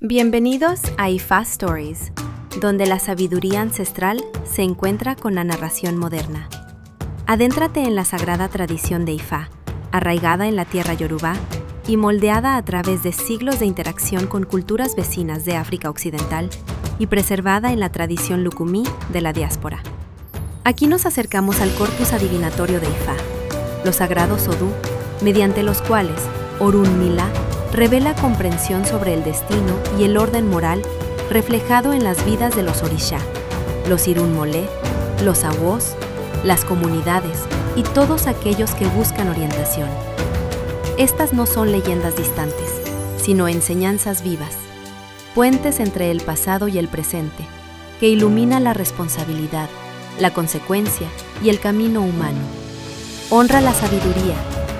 Bienvenidos a IFA Stories, donde la sabiduría ancestral se encuentra con la narración moderna. Adéntrate en la sagrada tradición de IFA, arraigada en la tierra Yorubá y moldeada a través de siglos de interacción con culturas vecinas de África Occidental y preservada en la tradición Lukumi de la diáspora. Aquí nos acercamos al corpus adivinatorio de IFA, los sagrados Odú, mediante los cuales Orun Mila revela comprensión sobre el destino y el orden moral reflejado en las vidas de los Orishá, los Irún Molé, los Awós, las comunidades y todos aquellos que buscan orientación. Estas no son leyendas distantes, sino enseñanzas vivas, puentes entre el pasado y el presente, que ilumina la responsabilidad, la consecuencia y el camino humano. Honra la sabiduría,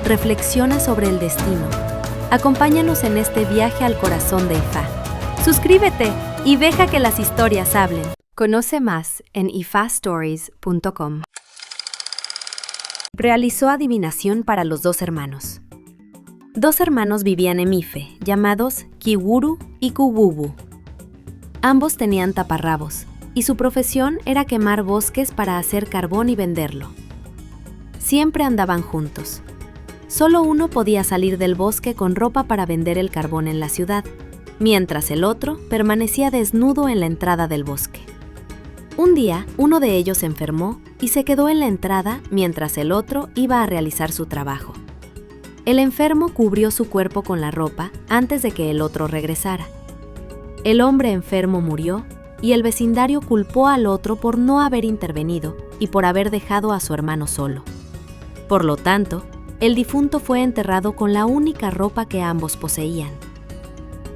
reflexiona sobre el destino. Acompáñanos en este viaje al corazón de IFA. Suscríbete y deja que las historias hablen. Conoce más en ifastories.com. Realizó adivinación para los dos hermanos. Dos hermanos vivían en Ife, llamados Kiwuru y Kububu. Ambos tenían taparrabos, y su profesión era quemar bosques para hacer carbón y venderlo. Siempre andaban juntos. Solo uno podía salir del bosque con ropa para vender el carbón en la ciudad, mientras el otro permanecía desnudo en la entrada del bosque. Un día, uno de ellos se enfermó y se quedó en la entrada mientras el otro iba a realizar su trabajo. El enfermo cubrió su cuerpo con la ropa antes de que el otro regresara. El hombre enfermo murió y el vecindario culpó al otro por no haber intervenido y por haber dejado a su hermano solo. Por lo tanto, el difunto fue enterrado con la única ropa que ambos poseían.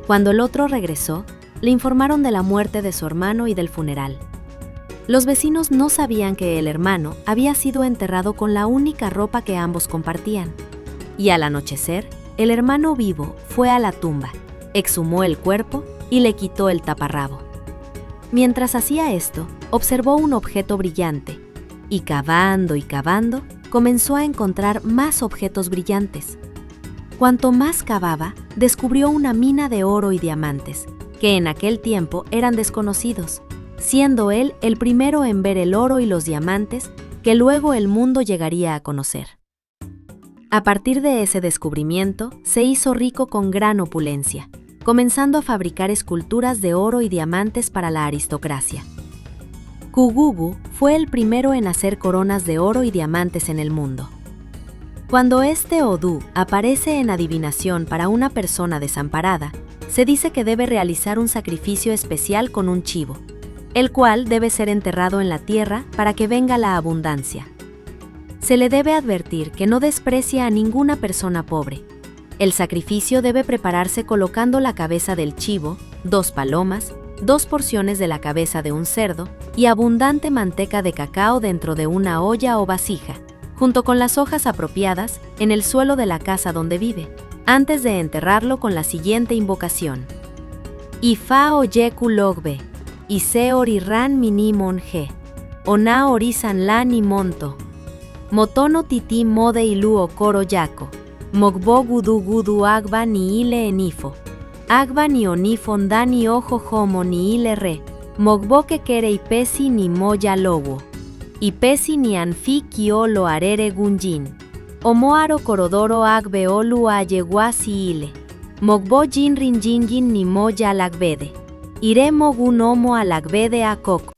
Cuando el otro regresó, le informaron de la muerte de su hermano y del funeral. Los vecinos no sabían que el hermano había sido enterrado con la única ropa que ambos compartían. Y al anochecer, el hermano vivo fue a la tumba, exhumó el cuerpo y le quitó el taparrabo. Mientras hacía esto, observó un objeto brillante y cavando, comenzó a encontrar más objetos brillantes. Cuanto más cavaba, descubrió una mina de oro y diamantes, que en aquel tiempo eran desconocidos, siendo él el primero en ver el oro y los diamantes que luego el mundo llegaría a conocer. A partir de ese descubrimiento, se hizo rico con gran opulencia, comenzando a fabricar esculturas de oro y diamantes para la aristocracia. Kugubu fue el primero en hacer coronas de oro y diamantes en el mundo. Cuando este Odú aparece en adivinación para una persona desamparada, se dice que debe realizar un sacrificio especial con un chivo, el cual debe ser enterrado en la tierra para que venga la abundancia. Se le debe advertir que no desprecie a ninguna persona pobre. El sacrificio debe prepararse colocando la cabeza del chivo, 2 palomas, 2 porciones de la cabeza de un cerdo y abundante manteca de cacao dentro de una olla o vasija, junto con las hojas apropiadas en el suelo de la casa donde vive, antes de enterrarlo con la siguiente invocación. Ifa oyeku logbe, ise oriran mini monje, ona orisan la ni monto, motono titi mode ilu okoro yako, mogbo gudu agba ni ile enifo, agba ni onifon da ni ojo homo ni ile re, mogbo que kere ipesi ni moya lobo, ipesi ni anfi kio lo arere gunjin, omoaro korodoro agbe olu ayewasi ile, mogbo jin rinjingin ni moya alagbede, ire mogun omo alagbede a coco.